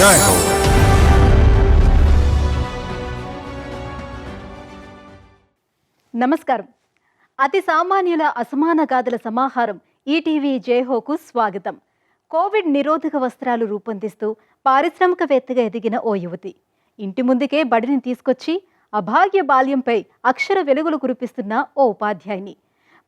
జై హో. నమస్కారం. అతి సామాన్యుల అసమాన గాథల సమాహారం ఈటీవీ జైహోకు స్వాగతం. కోవిడ్ నిరోధక వస్త్రాలు రూపొందిస్తూ పారిశ్రామికవేత్తగా ఎదిగిన ఓ యువతి ఇంటి ముందుకే బడిని తీసుకొచ్చి అభాగ్య బాల్యంపై అక్షర వెలుగులు కురిపిస్తున్న ఓ ఉపాధ్యాయుని,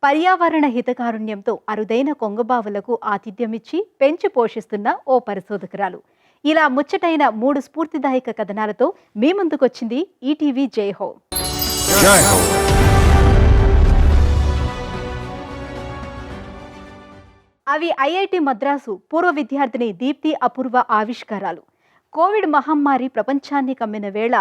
పర్యావరణ హితకారుణ్యంతో అరుదైన కొంగబావులకు ఆతిథ్యమిచ్చి పెంచి పోషిస్తున్న ఓ పరిశోధకురాలు. ఇలా ముచ్చటైన 3 స్ఫూర్తిదాయక కథనాలతో మీ ముందుకొచ్చింది ఈటీవీ జైహో. జై హో. అవి ఐఐటి మద్రాసు పూర్వ విద్యార్థిని దీప్తి అపూర్వ ఆవిష్కారాలు. కోవిడ్ మహమ్మారి ప్రపంచాన్ని కమ్మిన వేళ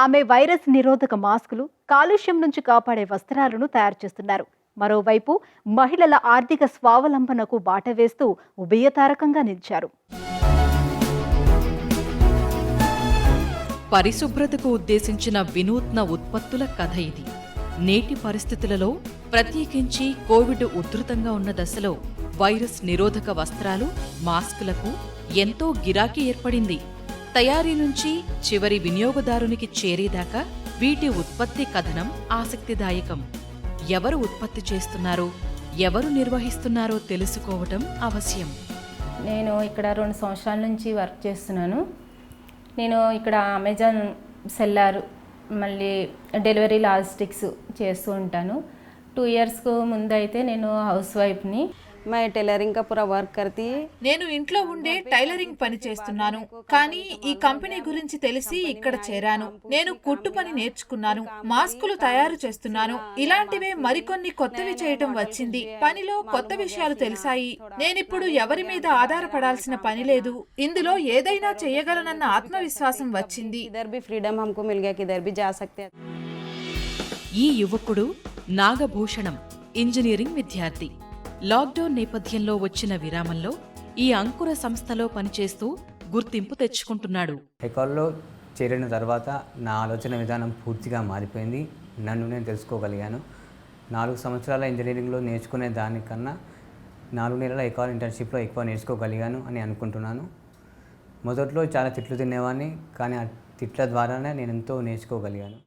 ఆమె వైరస్ నిరోధక మాస్కులు, కాలుష్యం నుంచి కాపాడే వస్త్రాలను తయారు చేస్తున్నారు. మరోవైపు మహిళల ఆర్థిక స్వావలంబనకు బాట వేస్తూ ఉభయతారకంగా నిలిచారు. పరిశుభ్రతకు ఉద్దేశించిన వినూత్న ఉత్పత్తుల కథ ఇది. నేటి పరిస్థితులలో, ప్రత్యేకించి కోవిడ్ ఉధృతంగా ఉన్న దశలో వైరస్ నిరోధక వస్త్రాలు, మాస్కులకు ఎంతో గిరాకీ ఏర్పడింది. తయారీ నుంచి చివరి వినియోగదారునికి చేరేదాకా వీటి ఉత్పత్తి కథనం ఆసక్తిదాయకం. ఎవరు ఉత్పత్తి చేస్తున్నారో, ఎవరు నిర్వహిస్తున్నారో తెలుసుకోవటం అవశ్యం. నేను ఇక్కడ 2 సంవత్సరాల నుంచి వర్క్ చేస్తున్నాను. నేను ఇక్కడ అమెజాన్ సెల్లార్, మళ్ళీ డెలివరీ లాజిస్టిక్స్ చేస్తూ ఉంటాను. 2 ఇయర్స్కు ముందు అయితే నేను హౌస్ వైఫ్ని. मैं टेलरिंग का पूरा वर्क करती है. నేను ఇంట్లో ఉండే టైలరింగ్ పని చేస్తున్నాను, కానీ ఈ కంపెనీ గురించి తెలిసి ఇక్కడ చేరాను. నేను కుట్టు పని నేర్చుకున్నాను, మాస్కులు తయారు చేస్తున్నాను. ఇలాంటివే మరికొన్ని కొత్తవి చేయటం వచ్చింది. పనిలో కొత్త విషయాలు తెలిసాయి. నేనిప్పుడు ఎవరి మీద ఆధారపడాల్సిన పని లేదు. ఇందులో ఏదైనా చేయగలనన్న ఆత్మవిశ్వాసం వచ్చింది. इधर भी फ्रीडम हमको मिल गया कि इधर भी जा सकते हैं. ఈ యువకుడు నాగభూషణం, ఇంజనీరింగ్ విద్యార్థి. లాక్డౌన్ నేపథ్యంలో వచ్చిన విరామంలో ఈ అంకుర సంస్థలో పనిచేస్తూ గుర్తింపు తెచ్చుకుంటున్నాడు. ఎకాల్లో చేరిన తర్వాత నా ఆలోచన విధానం పూర్తిగా మారిపోయింది. నన్ను నేను తెలుసుకోగలిగాను. 4 సంవత్సరాల ఇంజనీరింగ్లో నేర్చుకునే దానికన్నా 4 నెలల ఎకాల్ ఇంటర్న్షిప్లో ఎక్కువ నేర్చుకోగలిగాను అని అనుకుంటున్నాను. మొదట్లో చాలా తిట్లు తినేవాడిని, కానీ ఆ తిట్ల ద్వారానే నేను ఎంతో నేర్చుకోగలిగాను.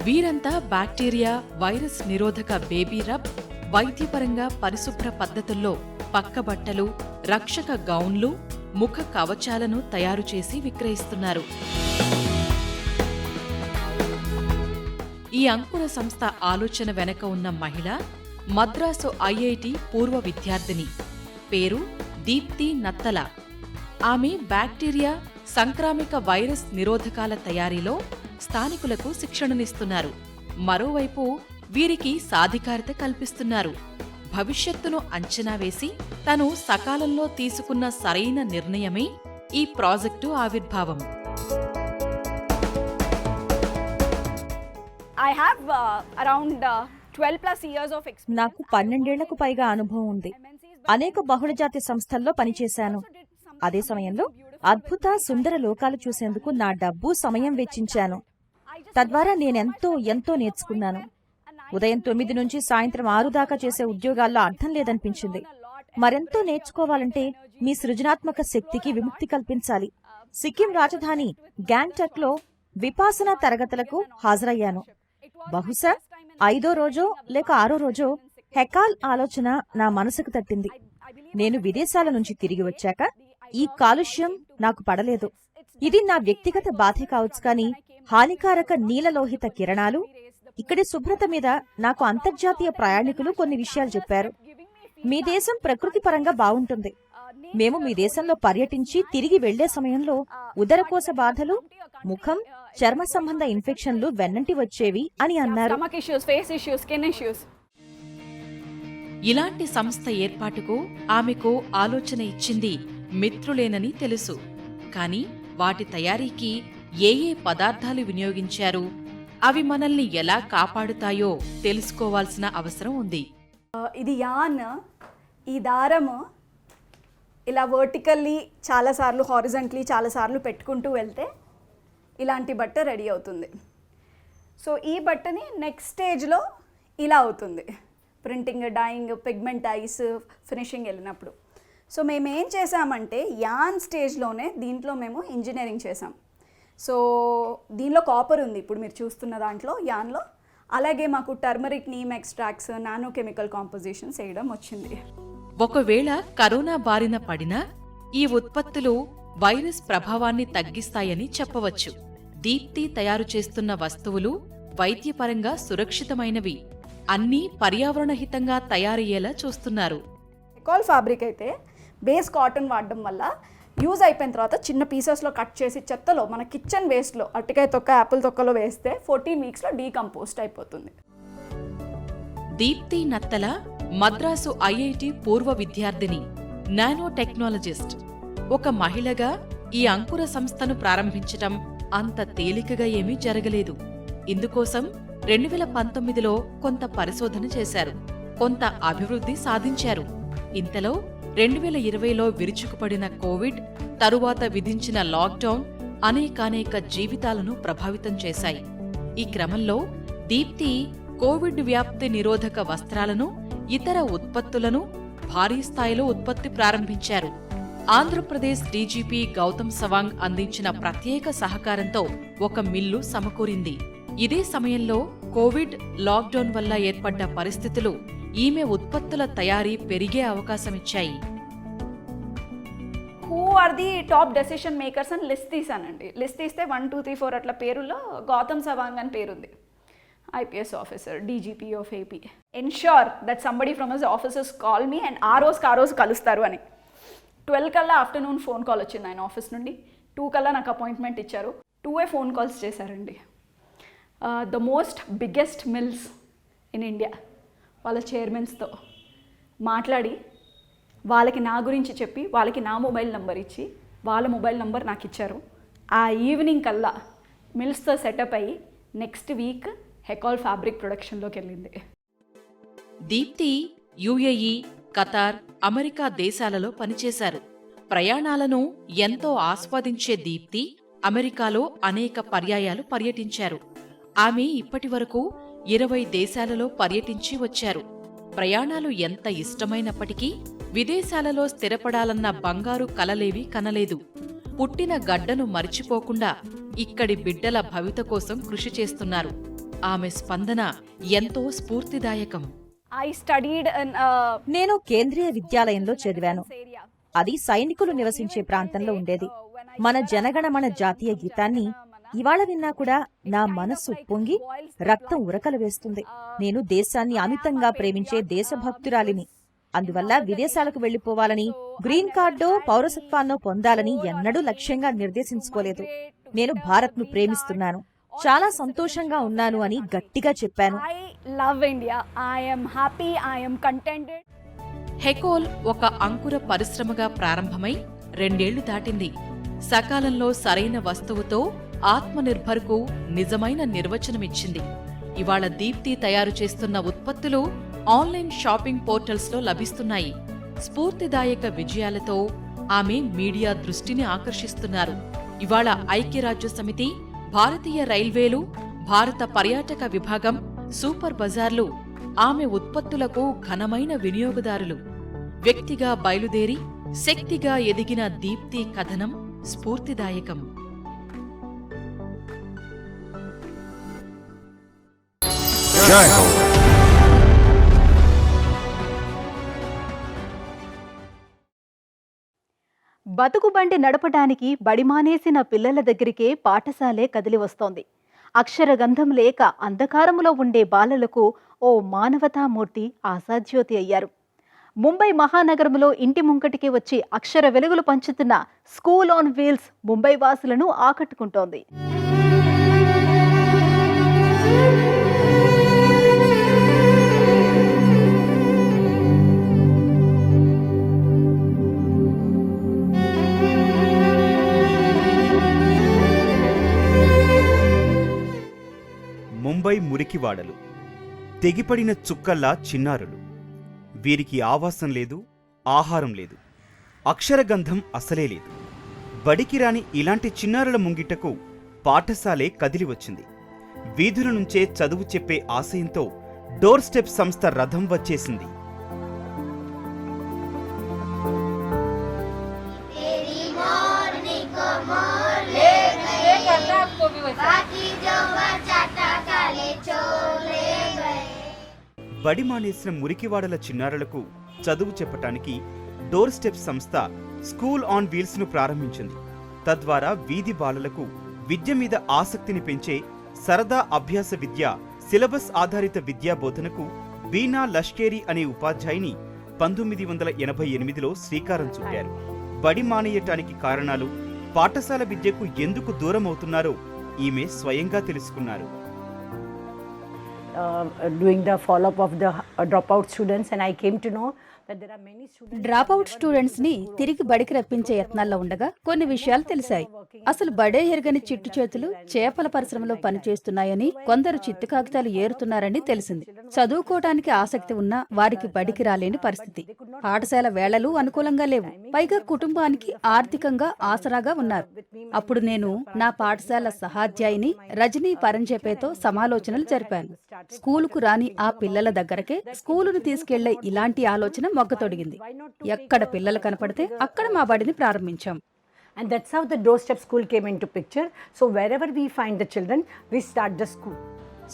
వీరంతా బ్యాక్టీరియా, వైరస్ నిరోధక బేబీ రబ్, వైద్యపరంగా పరిశుభ్ర పద్ధతుల్లో పక్కబట్టలు, రక్షక గౌన్లు, ముఖ కవచాలను తయారు చేసి విక్రయిస్తున్నారు. ఈ అంకుర సంస్థ ఆలోచన వెనక ఉన్న మహిళ మద్రాసు ఐఐటి పూర్వ విద్యార్థిని. పేరు దీప్తి నత్తల. ఆమె బ్యాక్టీరియా, సంక్రామిక వైరస్ నిరోధకాల తయారీలో స్థానికులకు శిక్షణనిస్తున్నారు. మరోవైపు వీరికి సాధికారత కల్పిస్తున్నారు. భవిష్యత్తును అంచనా వేసి తను సకాలంలో తీసుకున్న సరైన నిర్ణయమే ఈ ప్రాజెక్టు ఆవిర్భావం. నాకు 12 ఏళ్లకు పైగా అనుభవం ఉంది. అనేక బహుళజాతి సంస్థల్లో పనిచేశాను. అదే సమయంలో అద్భుత సుందర లోకాలు చూసేందుకు నా డబ్బు, సమయం వెచ్చించాను. తద్వారా ఎంతో నేర్చుకున్నాను. ఉదయం 9 నుంచి సాయంత్రం 6 దాకా చేసే ఉద్యోగాల్లో అర్థం లేదనిపించింది. మరెంతో నేర్చుకోవాలంటే మీ సృజనాత్మక శక్తికి విముక్తి కల్పించాలి. సిక్కిం రాజధాని గ్యాంగ్టక్లో విపాసన తరగతులకు హాజరయ్యాను. బహుశా 5వ రోజో లేక 6వ రోజో హెకాల్ ఆలోచన నా మనసుకు తట్టింది. నేను విదేశాల నుంచి తిరిగి వచ్చాక ఈ కాలుష్యం నాకు పడలేదు. ఇది నా వ్యక్తిగత బాధే కావచ్చు, కానీ హానికారక నీలలోహిత కిరణాలు, ఇక్కడి శుభ్రత మీద నాకు అంతర్జాతీయ ప్రయాణికులు కొన్ని విషయాలు చెప్పారు. మీ దేశం ప్రకృతి పరంగా బావుంటుంది. మేము మీ దేశంలో పర్యటించి తిరిగి వెళ్లే సమయంలో ఉదరకోశ బాధలు, ముఖం, చర్మ సంబంధ ఇన్ఫెక్షన్లు వెన్నంటి వచ్చేవి అని అన్నారు. ఇలాంటి సంస్థ ఏర్పాటుకు ఆమెకు ఆలోచన ఇచ్చింది మిత్రులేనని తెలుసు. కాని వాటి తయారీకి ఏ పదార్థాలు వినియోగించారు, అవి మనల్ని ఎలా కాపాడుతాయో తెలుసుకోవాల్సిన అవసరం ఉంది. ఇది యాన్. ఈ దారము ఇలా వర్టికల్లీ చాలాసార్లు, హారిజంటలీ చాలాసార్లు పెట్టుకుంటూ వెళ్తే ఇలాంటి బట్ట రెడీ అవుతుంది. సో ఈ బట్టని నెక్స్ట్ స్టేజ్లో ఇలా అవుతుంది. ప్రింటింగ్, డైయింగ్, పిగ్మెంట్ ఐస్, ఫినిషింగ్ వెళ్ళినప్పుడు. సో మేము ఏం చేసామంటే యాన్ స్టేజ్లోనే దీంట్లో మేము ఇంజనీరింగ్ చేసాం. సో దీనిలో కాపర్ ఉంది ఇప్పుడు మీరు చూస్తున్న దాంట్లో యాన్లో. అలాగే మాకు turmeric, neem extracts, nano chemical compositions వేయడం వచ్చింది. ఒకవేళ కరోనా బారిన పడినా ఈ ఉత్పత్తులు వైరస్ ప్రభావాన్ని తగ్గిస్తాయని చెప్పవచ్చు. దీప్తి తయారు చేస్తున్న వస్తువులు వైద్యపరంగా సురక్షితమైనవి, అన్నీ పర్యావరణహితంగా తయారయ్యేలా చూస్తున్నారు. హెకాల్ ఫ్యాబ్రిక్ అయితే బేస్ కాటన్ వాడడం వల్ల యూజ్ అయిపోయిన తర్వాత చిన్న పీసెస్లో కట్ చేసి చెత్తలో, మన కిచెన్ వేస్ట్లో, అరటికాయ తొక్క, యాపిల్ తొక్కలో వేస్తే 14 వీక్స్లో డీకంపోస్ట్ అయిపోతుంది. దీప్తి నత్తల మద్రాసు ఐఐటి పూర్వ విద్యార్థిని, నానో టెక్నాలజిస్ట్. ఒక మహిళగా ఈ అంకుర సంస్థను ప్రారంభించటం అంత తేలికగా ఏమీ జరగలేదు. ఇందుకోసం 2019లో కొంత పరిశోధన చేశారు, కొంత అభివృద్ధి సాధించారు. ఇంతలో 2020లో విరుచుకుపడిన కోవిడ్, తరువాత విధించిన లాక్డౌన్ అనేకానేక జీవితాలను ప్రభావితం చేశాయి. ఈ క్రమంలో దీప్తి కోవిడ్ వ్యాప్తి నిరోధక వస్త్రాలను, ఇతర ఉత్పత్తులను భారీ స్థాయిలో ఉత్పత్తి ప్రారంభించారు. ఆంధ్రప్రదేశ్ డీజీపీ గౌతమ్ సవాంగ్ అందించిన ప్రత్యేక సహకారంతో ఒక మిల్లు సమకూరింది. ఇదే సమయంలో కోవిడ్, లాక్డౌన్ వల్ల ఏర్పడ్డ పరిస్థితులు ఈమె ఉత్పత్తుల తయారీ పెరిగే అవకాశమిచ్చాయి. Who are the top decision makers అని లిస్ట్ తీసానండి. లిస్ట్ తీస్తే 1, 2, 3, 4 అట్లా పేరులో గౌతమ్ సవాంగ్ అని పేరుంది. IPS officer, DGP of AP. Ensure that somebody from his offices call me and ఆ రోజు కలుస్తారు అని. 12 కల్లా ఆఫ్టర్నూన్ ఫోన్ కాల్ వచ్చింది ఆయన ఆఫీస్ నుండి. 2 కల్లా నాకు అపాయింట్మెంట్ ఇచ్చారు. 2 ఫోన్ కాల్స్ చేశారండి. The most biggest mills in India వాళ్ళ చైర్మన్స్తో మాట్లాడి, వాళ్ళకి నా గురించి చెప్పి, వాళ్ళకి నా మొబైల్ నెంబర్ ఇచ్చి, వాళ్ళ మొబైల్ నెంబర్ నాకు ఇచ్చారు. ఆ ఈవినింగ్ కల్లా మిల్స్తో సెటప్ అయ్యి నెక్స్ట్ వీక్ హెకాల్ ఫ్యాబ్రిక్ ప్రొడక్షన్లోకి వెళ్ళింది. దీప్తి UAE, ఖతార్, అమెరికా దేశాలలో పనిచేశారు. ప్రయాణాలను ఎంతో ఆస్వాదించే దీప్తి అమెరికాలో అనేక పర్యాయాలు పర్యటించారు. ఆమె ఇప్పటివరకు 20 దేశాలలో పర్యటించి వచ్చారు. ప్రయాణాలు ఎంత ఇష్టమైనప్పటికీ విదేశాలలో స్థిరపడాలన్న బంగారు కలలేవి కనలేదు. పుట్టిన గడ్డను మరిచిపోకుండా ఇక్కడి బిడ్డల భవిత కోసం కృషి చేస్తున్నారు. ఆమె స్పందన ఎంతో స్ఫూర్తిదాయకం. నేను కేంద్రీయ విద్యాలయంలో చదివాను. అది సైనికులు నివసించే ప్రాంతంలో ఉండేది. మన జనగణమన జాతీయ గీతాన్ని ఇవాళ విన్నా కూడా నా మనస్సు పొంగి రక్తం ఉరకలు వేస్తుంది. నేను దేశాన్ని అమితంగా ప్రేమించే దేశభక్తురాలిని. అందువల్ల విదేశాలకు వెళ్లిపోవాలని, గ్రీన్ కార్డో పౌరసత్వాన్నో పొందాలని ఎన్నడూ లక్ష్యంగా నిర్దేశించుకోలేదు. నేను భారత్ను ప్రేమిస్తున్నాను, చాలా సంతోషంగా ఉన్నాను అని గట్టిగా చెప్పాను. హెకోల్ ఒక అంకుర పరిశ్రమగా ప్రారంభమై 2 ఏళ్లు దాటింది. సకాలంలో సరైన వస్తువుతో ఆత్మనిర్భర్కు నిజమైన నిర్వచనమిచ్చింది. ఇవాళ దీప్తి తయారు చేస్తున్న ఉత్పత్తులు ఆన్లైన్ షాపింగ్ పోర్టల్స్లో లభిస్తున్నాయి. స్ఫూర్తిదాయక విజయాలతో ఆమె మీడియా దృష్టిని ఆకర్షిస్తున్నారు. ఇవాళ ఐక్యరాజ్యసమితి, భారతీయ రైల్వేలు, భారత పర్యాటక విభాగం, సూపర్ బజార్లు ఆమె ఉత్పత్తులకు ఘనమైన వినియోగదారులు. వ్యక్తిగా బయలుదేరి శక్తిగా ఎదిగిన దీప్తి కథనం స్ఫూర్తిదాయకం. బతుకుబండి నడపడానికి బడిమానేసిన పిల్లల దగ్గరికే పాఠశాలే కదిలి వస్తోంది. అక్షరగంధం లేక అంధకారములో ఉండే బాలలకు ఓ మానవతామూర్తి ఆశాజ్యోతి అయ్యారు. ముంబై మహానగరంలో ఇంటి ముంకటికి వచ్చి అక్షర వెలుగులు పంచుతున్న స్కూల్ ఆన్ వీల్స్ ముంబై వాసులను ఆకట్టుకుంటోంది. ముంబై మురికివాడలు, తెగిపడిన చుక్కల్లా చిన్నారులు. వీరికి ఆవాసం లేదు, ఆహారం లేదు, అక్షరగంధం అసలే లేదు. బడికి రాని ఇలాంటి చిన్నారుల ముంగిటకు పాఠశాలే కదిలి వచ్చింది. వీధుల నుంచే చదువు చెప్పే ఆశయంతో డోర్ స్టెప్ సంస్థ రథం వచ్చేసింది. బడి మానేసిన మురికివాడల చిన్నారులకు చదువు చెప్పటానికి డోర్ స్టెప్ సంస్థ స్కూల్ ఆన్ వీల్స్ ను ప్రారంభించింది. తద్వారా వీధి బాలలకు విద్య మీద ఆసక్తిని పెంచే సరదా అభ్యాస విద్య సిలబస్ ఆధారిత విద్యా బోధనకు బీనా లష్కేరీ అనే ఉపాధ్యాయుని 1988లో శ్రీకారం చుట్టారు. బడి మానేయటానికి కారణాలు, పాఠశాల విద్యకు ఎందుకు దూరం అవుతున్నారో ఈమె స్వయంగా తెలుసుకున్నారు. Doing the follow-up of the dropout students, and I came to know that there are many students. Dropout students ని తిరిగి బడికి రప్పించే యత్నాల్లో ఉండగా కొన్ని విషయాలు తెలిసాయి. అసలు బడే ఎరగని చిట్టు చేతులు చేపల పరిశ్రమలో పనిచేస్తున్నాయని, కొందరు చిత్తు కాగితాలు ఏరుతున్నారని తెలిసింది. చదువుకోవటానికి ఆసక్తి ఉన్నా వారికి బడికి రాలేని పరిస్థితి. పాఠశాల వేళలు అనుకూలంగా లేవు. పైగా కుటుంబానికి ఆర్థికంగా ఆసరాగా ఉన్నారు. అప్పుడు నేను నా పాఠశాల సహాధ్యాయిని రజనీ పరంజేపేతో సమాలోచనలు జరిపాను. స్కూలుకు రాని ఆ పిల్లల దగ్గరకే స్కూలును తీసుకెళ్లే ఇలాంటి ఆలోచన మొగ్గతొడిగింది. ఎక్కడ పిల్లలు కనపడితే అక్కడ మా బడిని ప్రారంభించాం. And that's how the doorstep school came into picture. So wherever we find the children, we start the school.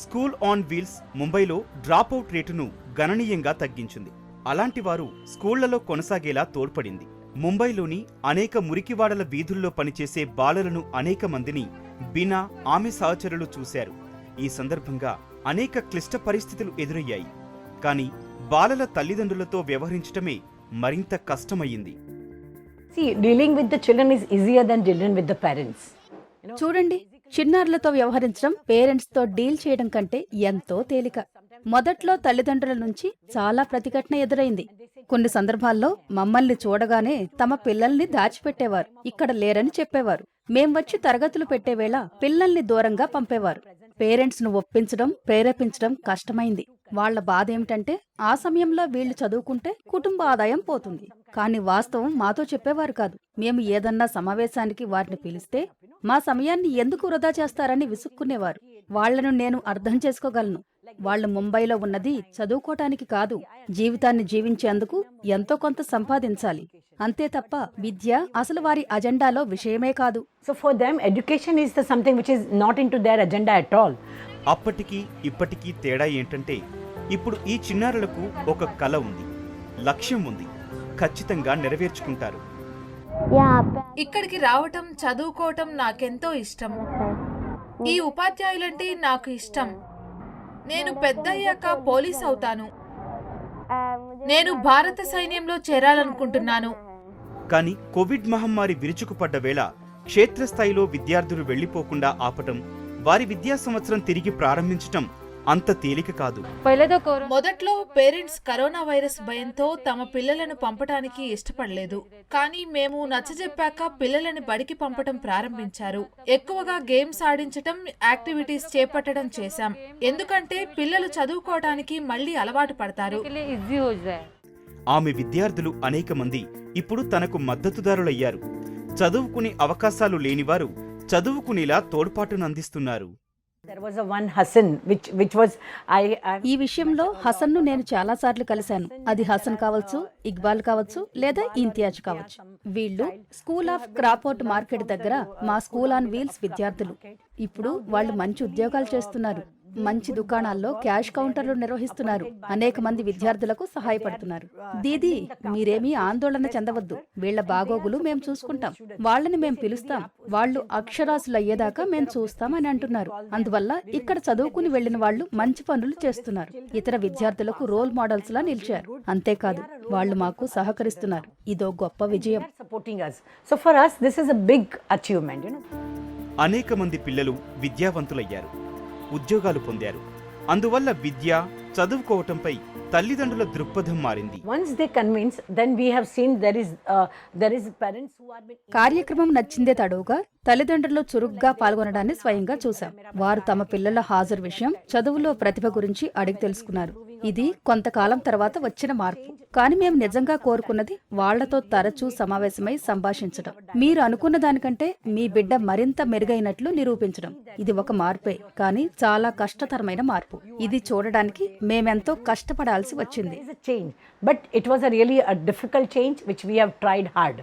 School on wheels ముంబైలో డ్రాపౌట్ రేటును గణనీయంగా తగ్గించింది. అలాంటి వారు స్కూళ్లలో కొనసాగేలా తోడ్పడింది. ముంబైలోని అనేక మురికివాడల వీధుల్లో పనిచేసే బాలలను అనేక మందిని బీనా, ఆమె సహచరులు చూశారు. ఈ సందర్భంగా అనేక క్లిష్ట పరిస్థితులు ఎదురయ్యాయి. కానీ బాలల తల్లిదండ్రులతో వ్యవహరించటమే మరింత కష్టమయ్యింది. See, dealing with the children is easier than dealing with the parents. చూడండి, చిన్నారులతో వ్యవహరించడం పేరెంట్స్ తో డీల్ చేయడం కంటే ఎంతో తేలిక. మొదట్లో తల్లిదండ్రుల నుంచి చాలా ప్రతిఘటన ఎదురైంది. కొన్ని సందర్భాల్లో మమ్మల్ని చూడగానే తమ పిల్లల్ని దాచిపెట్టేవారు, ఇక్కడ లేరని చెప్పేవారు. మేం వచ్చి తరగతులు పెట్టేవేళ పిల్లల్ని దూరంగా పంపేవారు. పేరెంట్స్ ను ఒప్పించడం, ప్రేరేపించడం కష్టమైంది. వాళ్ల బాధ ఏమిటంటే ఆ సమయంలో వీళ్లు చదువుకుంటే కుటుంబ ఆదాయం పోతుంది. కానీ వాస్తవం మాతో చెప్పేవారు కాదు. మేము ఏదన్నా సమావేశానికి వారిని పిలిస్తే మా సమయాన్ని ఎందుకు వృధా చేస్తారని విసుక్కునేవారు. వాళ్లను నేను అర్థం చేసుకోగలను. వాళ్లు ముంబైలో ఉన్నది చదువుకోటానికి కాదు, జీవితాన్ని జీవించేందుకు ఎంతో కొంత సంపాదించాలి. అంతే తప్ప విద్య అసలు వారి అజెండాలో విషయమే కాదు. So for them, education is the something which is not into their agenda at all. అప్పటికీ ఇప్పటికీ తేడా ఏంటంటే ఇప్పుడు ఈ చిన్నారులకు ఒక కల ఉంది, లక్ష్యం ఉంది, ఖచ్చితంగా నెరవేర్చుకుంటారు. ఇక్కడికి రావటం, చదువుకోవటం నాకెంతో ఇష్టం. ఈ ఉపాధ్యాయులంటే నాకు ఇష్టం. నేను పెద్దయ్యాక పోలీస్ అవుతాను. నేను భారత సైన్యంలో చేరాలనుకుంటున్నాను. కానీ కోవిడ్ మహమ్మారి విరుచుకుపడ్డ వేళ క్షేత్రస్థాయిలో విద్యార్థులు వెళ్లిపోకుండా ఆపటం, వారి విద్యా సంవత్సరం తిరిగి ప్రారంభించటం అంత తేలిక కాదు. మొదట్లో పేరెంట్స్ కరోనా వైరస్ భయంతో తమ పిల్లలను పంపటానికి ఇష్టపడలేదు. కానీ మేము నచ్చజెప్పాక పిల్లలని బడికి పంపటం ప్రారంభించారు. ఎక్కువగా గేమ్స్ ఆడించటం, యాక్టివిటీస్ చేపట్టడం చేశాం. ఎందుకంటే పిల్లలు చదువుకోవటానికి మళ్లీ అలవాటు పడతారు. ఆమె విద్యార్థులు అనేక మంది ఇప్పుడు తనకు మద్దతుదారులయ్యారు. చదువుకునే అవకాశాలు లేనివారు చదువుకునేలా తోడ్పాటునందిస్తున్నారు. There was a one Hassan which was ఈ విషయంలో హసన్ను నేను చాలాసార్లు కలిశాను. అది హసన్ కావచ్చు, ఇక్బాల్ కావచ్చు, లేదా ఇంతియాజ్ కావచ్చు. వీళ్ళు స్కూల్ ఆఫ్ క్రాపోర్ట్ మార్కెట్ దగ్గర మా స్కూల్ ఆన్ వీల్స్ విద్యార్థులు. ఇప్పుడు వాళ్ళు మంచి ఉద్యోగాలు చేస్తున్నారు. మంచి దుకాణాల్లో క్యాష్ కౌంటర్లు నిర్వహిస్తున్నారు. అనేక మంది విద్యార్థులకు సహాయపడుతున్నారు. దీదీ, మీరేమీ ఆందోళన చెందవద్దు. వీళ్ల బాగోగులు మేం చూసుకుంటాం. వాళ్ళని మేం పిలుస్తాం. వాళ్ళు అక్షరాస్యులు అయ్యేదాకా మేం చూస్తాం అని అంటున్నారు. అందువల్ల ఇక్కడ చదువుకుని వెళ్లిన వాళ్ళు మంచి పనులు చేస్తున్నారు. ఇతర విద్యార్థులకు రోల్ మోడల్స్ లా నిలిచారు. అంతేకాదు, వాళ్ళు మాకు సహకరిస్తున్నారు. ఇదో గొప్ప విజయం. supporting us. So for us, this is a big achievement. అనేక మంది పిల్లలు విద్యావంతులయ్యారు, ఉద్యోగాలు పొందారు. అందువల్ల విద్య, చదువుకోవటంపై తల్లిదండ్రుల దృక్పథం మారింది. Once they convince, then we have seen there is parents who are కార్యక్రమం నచ్చిందే తడువుగా తల్లిదండ్రులు చురుగ్గా పాల్గొనడాన్ని స్వయంగా చూశాం. వారు తమ పిల్లల హాజరు విషయం, చదువులో ప్రతిభ గురించి అడిగి తెలుసుకున్నారు. ఇది కొంతకాలం తర్వాత వచ్చిన మార్పు. కానీ మేము నిజంగా కోరుకున్నది వాళ్లతో తరచూ సమావేశమై సంభాషించడం. మీరు అనుకున్న దానికంటే మీ బిడ్డ మరింత మెరుగైనట్లు నిరూపించడం. ఇది ఒక మార్పే, కానీ చాలా కష్టతరమైన మార్పు. ఇది చూడడానికి మేమెంతో కష్టపడాల్సి వచ్చింది. But it was really a difficult change which we have tried hard.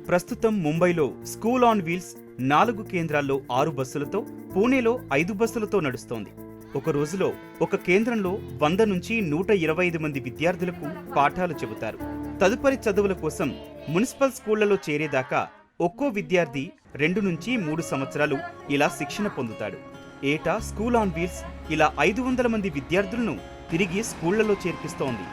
ప్రస్తుతం ముంబైలో స్కూల్ ఆన్ వీల్స్ 4 కేంద్రాల్లో 6 బస్సులతో, పూణేలో 5 బస్సులతో నడుస్తోంది. ఒక రోజులో ఒక కేంద్రంలో 100 నుంచి 125 మంది విద్యార్థులకు పాఠాలు చెబుతారు. తదుపరి చదువుల కోసం మున్సిపల్ స్కూళ్లలో చేరేదాకా ఒక్కో విద్యార్థి 2 నుంచి 3 సంవత్సరాలు ఇలా శిక్షణ పొందుతాడు. ఏటా స్కూల్ ఆన్ వీల్స్ ఇలా 500 మంది విద్యార్థులను తిరిగి స్కూళ్లలో చేర్పిస్తోంది.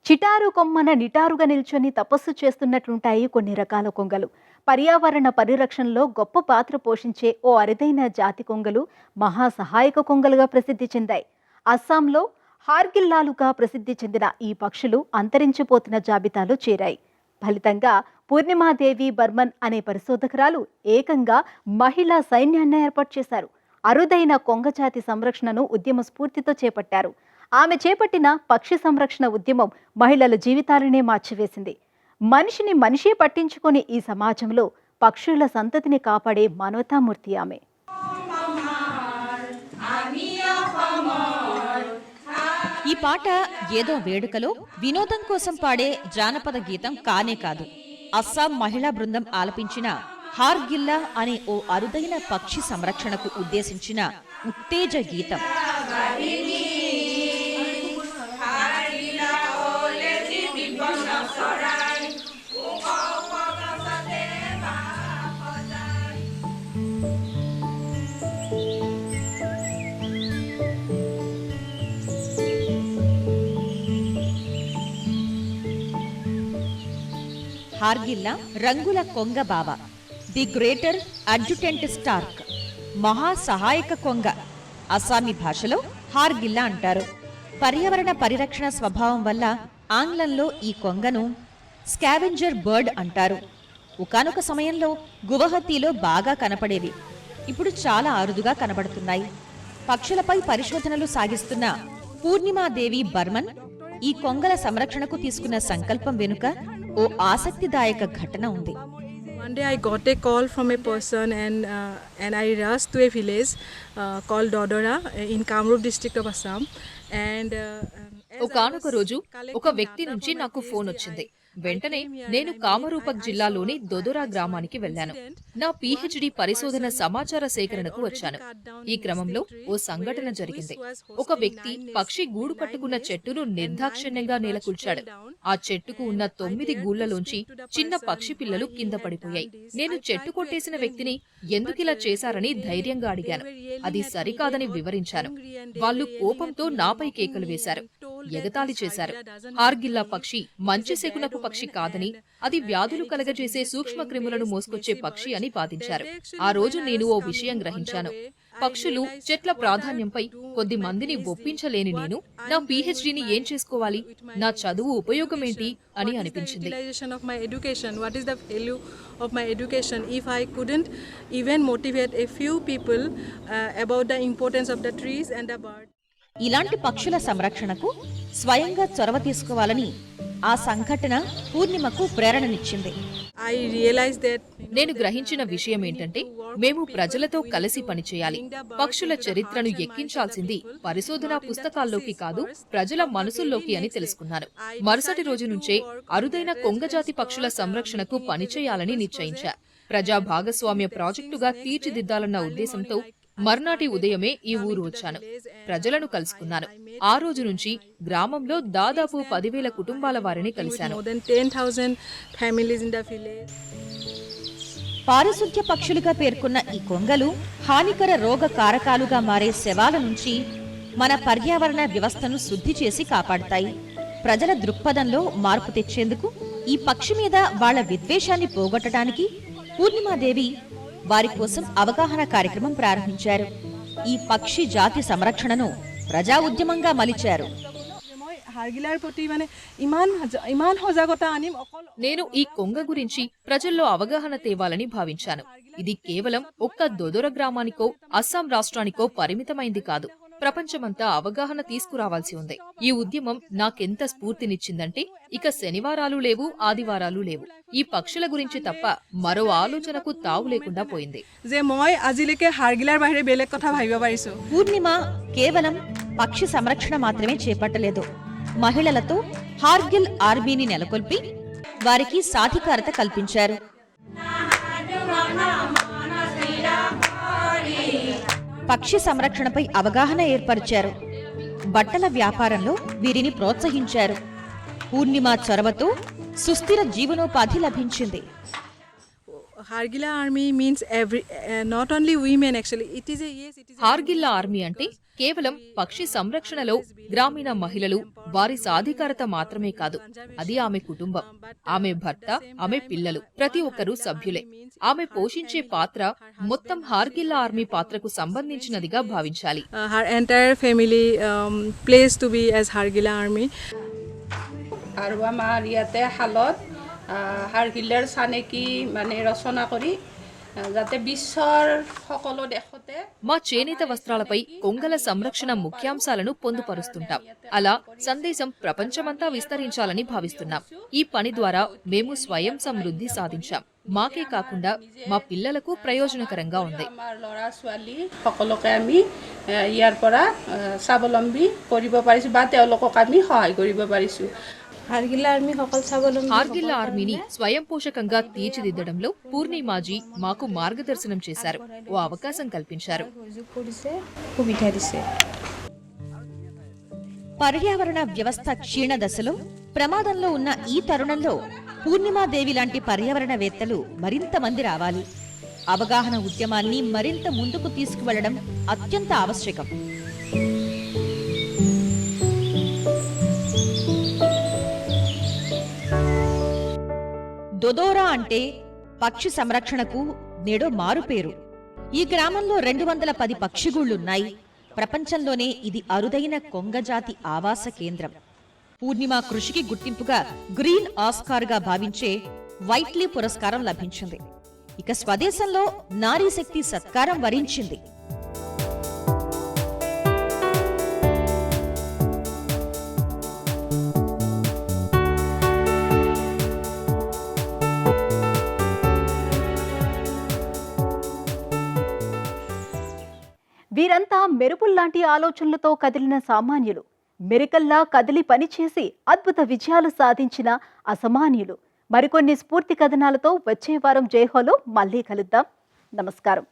చిటారు కొమ్మన నిటారుగా నిల్చొని తపస్సు చేస్తున్నట్లుంటాయి కొన్ని రకాల కొంగలు. పర్యావరణ పరిరక్షణలో గొప్ప పాత్ర పోషించే ఓ అరుదైన జాతి కొంగలు మహా సహాయక కొంగలుగా ప్రసిద్ధి చెందాయి. అస్సాంలో హార్గిల్లాలుగా ప్రసిద్ధి చెందిన ఈ పక్షులు అంతరించిపోతున్న జాబితాలో చేరాయి. ఫలితంగా పూర్ణిమాదేవి బర్మన్ అనే పరిశోధకురాలు ఏకంగా మహిళా సైన్యాన్ని ఏర్పాటు చేశారు. అరుదైన కొంగజాతి సంరక్షణను ఉద్యమ స్ఫూర్తితో చేపట్టారు. ఆమె చేపట్టిన పక్షి సంరక్షణ ఉద్యమం మహిళల జీవితాలనే మార్చివేసింది. మనిషిని మనిషే పట్టించుకొని ఈ సమాజంలో పక్షుల సంతతిని కాపాడే మానవతామూర్తి ఆమె. ఈ పాట ఏదో వేడుకలో వినోదం కోసం పాడే జానపద గీతం కానే కాదు. అస్సాం మహిళా బృందం ఆలపించిన హార్గిల్లా అనే ఓ అరుదైన పక్షి సంరక్షణకు ఉద్దేశించిన ఉత్తేజ గీతం. హార్గిల్లా రంగుల కొంగ బావ, ది గ్రేటర్ అడ్జుటెంట్ స్టార్క్, మహా సహాయక కొంగ. అస్సామీ భాషలో హార్గిల్లా అంటారు. పర్యావరణ పరిరక్షణ స్వభావం వల్ల ఆంగ్లంలో ఈ కొంగను స్కావెంజర్ బర్డ్ అంటారు. ఒకానొక సమయంలో గువహతీలో బాగా కనపడేవి. ఇప్పుడు చాలా అరుదుగా కనబడుతున్నాయి. పక్షులపై పరిశోధనలు సాగిస్తున్న పూర్ణిమాదేవి బర్మన్ ఈ కొంగల సంరక్షణకు తీసుకున్న సంకల్పం వెనుక ఓ ఆసక్తిదాయక ఘటన ఉంది. One day I got a call from a person and I rushed to a village called Dodora in Kamrup district of Assam and ఒకానొక రోజు ఒక వ్యక్తి నుంచి నాకు ఫోన్ వచ్చింది. వెంటనే నేను కామరూపక్ జిల్లాలోని దొదొరా గ్రామానికి వెళ్లాను. నా పీహెచ్డీ పరిశోధన సమాచార సేకరణకు వచ్చాను. ఈ క్రమంలో ఓ సంఘటన జరిగింది. ఒక వ్యక్తి పక్షి గూడు కట్టుకున్న చెట్టును నిర్దాక్షిణ్యంగా నేలకూల్చాడు. ఆ చెట్టుకు ఉన్న 9 గూళ్లలోంచి చిన్న పక్షి పిల్లలు కింద పడిపోయాయి. నేను చెట్టు కొట్టేసిన వ్యక్తిని ఎందుకిలా చేశారని ధైర్యంగా అడిగాను. అది సరికాదని వివరించాను. వాళ్ళు కోపంతో నాపై కేకలు వేశారు, ఎగతాళి చేశారు. హార్గిల్లా పక్షి మంచి శకునపు పక్షి కాదని, అది వ్యాధులు కలగజేసే సూక్ష్మ క్రిములను మోసుకొచ్చే పక్షి అని వాదించారు. ఆ రోజు నేను ఓ విషయం గ్రహించాను. పక్షులు, చెట్ల ప్రాధాన్యంపై కొద్ది మందిని ఒప్పించలేని నేను నా పీహెచ్డీని ఏం చేసుకోవాలి, నా చదువు ఉపయోగమేంటి అని అనిపించింది. ఇలాంటి పక్షుల సంరక్షణకు స్వయంగా చొరవ తీసుకోవాలని ఆ సంఘటన పూర్ణిమకు ప్రేరణనిచ్చింది. నేను గ్రహించిన విషయం ఏంటంటే, మేము ప్రజలతో కలిసి పనిచేయాలి. పక్షుల చరిత్రను ఎక్కించాల్సింది పరిశోధనా పుస్తకాల్లోకి కాదు, ప్రజల మనసుల్లోకి అని తెలుసుకున్నాను. మరుసటి రోజు నుంచే అరుదైన కొంగజాతి పక్షుల సంరక్షణకు పనిచేయాలని నిశ్చయించా. ప్రజా భాగస్వామ్య ప్రాజెక్టుగా తీర్చిదిద్దాలన్న ఉద్దేశంతో మర్నాటి ఉదయమే ఈ ఊరు వచ్చాను. ప్రజలను కలుసుకున్నాను. ఆ రోజు నుంచి గ్రామంలో దాదాపు 10,000 కుటుంబాల వారిని కలిశాను. పారిశుద్ధ్య పక్షులుగా పేర్కొన్న ఈ కొంగలు హానికర రోగ కారకాలుగా మారే శవాల నుంచి మన పర్యావరణ వ్యవస్థను శుద్ధి చేసి కాపాడతాయి. ప్రజల దృక్పథంలో మార్పు తెచ్చేందుకు ఈ పక్షి మీద వాళ్ల విద్వేషాన్ని పోగొట్టడానికి పూర్ణిమాదేవి వారి కోసం అవగాహన కార్యక్రమం ప్రారంభించారు. ఈ పక్షి జాతి సంరక్షణను ప్రజా ఉద్యమంగా మలిచారు. నేను ఈ కొంగ గురించి ప్రజల్లో అవగాహన తేవాలని భావించాను. ఇది కేవలం ఒక్క దొదొర గ్రామానికో అస్సాం రాష్ట్రానికో పరిమితమైంది కాదు. ప్రపంచమంతా అవగాహన తీసుకురావాల్సి ఉంది. ఈ ఉద్యమం నాకెంత స్ఫూర్తినిచ్చిందంటే ఇక శనివారాలు లేవు, ఆదివారాలు లేవు. ఈ పక్షుల గురించి తప్ప మరో ఆలోచనకు తావు లేకుండా పోయింది. যে মই আজিলৈকে হাড়গিলাৰ বাহিৰে বেলেগ কথা ভাবিব পাৰিছো. పూర్ణిమ కేవలం పక్షి సంరక్షణ మాత్రమే చేపట్టలేదు. మహిళలతో హార్గిల్ ఆర్మీని నెలకొల్పి వారికి సాధికారత కల్పించారు. పక్షి సంరక్షణపై అవగాహన ఏర్పరిచారు. బట్టల వ్యాపారంలో వీరిని ప్రోత్సహించారు. పూర్ణిమ చొరవతో సుస్థిర జీవనోపాధి లభించింది. Hargilla Army means not only women actually. It is a Hargila army అంటే కేవలం పక్షి సంరక్షణలో గ్రామీణ మహిళలు, వారి సాధికారత మాత్రమే కాదు, అది ఆమె కుటుంబం, ఆమె భర్త, ఆమె పిల్లలు, ప్రతి ఒక్కరూ సభ్యులే. ఆమె పోషించే పాత్ర మొత్తం హార్గిల్లా ఆర్మీ పాత్రకు సంబంధించినదిగా భావించాలి. her entire family plays to be as Hargilla Army. আৰু আমাৰ ইয়াতে শালত হাড়গিলাৰ চানেকি মানে ৰচনা কৰি যাতে বিশ্বৰ সকলো দেশতে మా చేనేత వస్త్రాలపై కొంగల సంరక్షణ ముఖ్యాంశాలను పొందుపరుస్తుంటాం. అలా సందేశం ప్రపంచమంతా విస్తరించాలని భావిస్తున్నాం. ఈ పని ద్వారా మేము స్వయం సమృద్ధి సాధించాం. మాకే కాకుండా మా పిల్లలకు ప్రయోజనకరంగా ఉంది. আমাৰ ল'ৰা ছোৱালী সকলোকে আমি ইয়াৰ পৰা স্বাৱলম্বী কৰিব পাৰিছোঁ বা তেওঁলোকক আমি সহায় কৰিব পাৰিছোঁ. హార్గిల్లా ఆర్మీని స్వయం పోషకంగా తీర్చిదిద్దడంలో పూర్ణిమాజీ మాకు మార్గదర్శనం చేశారు, ఓ అవకాశం కల్పించారు. పర్యావరణ వ్యవస్థ క్షీణ దశలో ప్రమాదంలో ఉన్న ఈ తరుణంలో పూర్ణిమాదేవి లాంటి పర్యావరణవేత్తలు మరింత మంది రావాలి. అవగాహన ఉద్యమాన్ని మరింత ముందుకు తీసుకువెళ్లడం అత్యంత ఆవశ్యకం. దొదోరా అంటే పక్షి సంరక్షణకు నేడో మారుపేరు. ఈ గ్రామంలో 210 పక్షిగూళ్లున్నాయి. ప్రపంచంలోనే ఇది అరుదైన కొంగజాతి ఆవాస కేంద్రం. పూర్ణిమ కృషికి గుర్తింపుగా గ్రీన్ ఆస్కార్గా భావించే వైట్లీ పురస్కారం లభించింది. ఇక స్వదేశంలో నారీ శక్తి సత్కారం వరించింది. వీరంతా మెరుపుల్లాంటి ఆలోచనలతో కదిలిన సామాన్యులు, మెరికల్లా కదిలి పనిచేసి అద్భుత విజయాలు సాధించిన అసామాన్యులు. మరికొన్ని స్ఫూర్తి కథనాలతో వచ్చే వారం జైహోలో మళ్ళీ కలుద్దాం. నమస్కారం.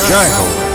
జై హో.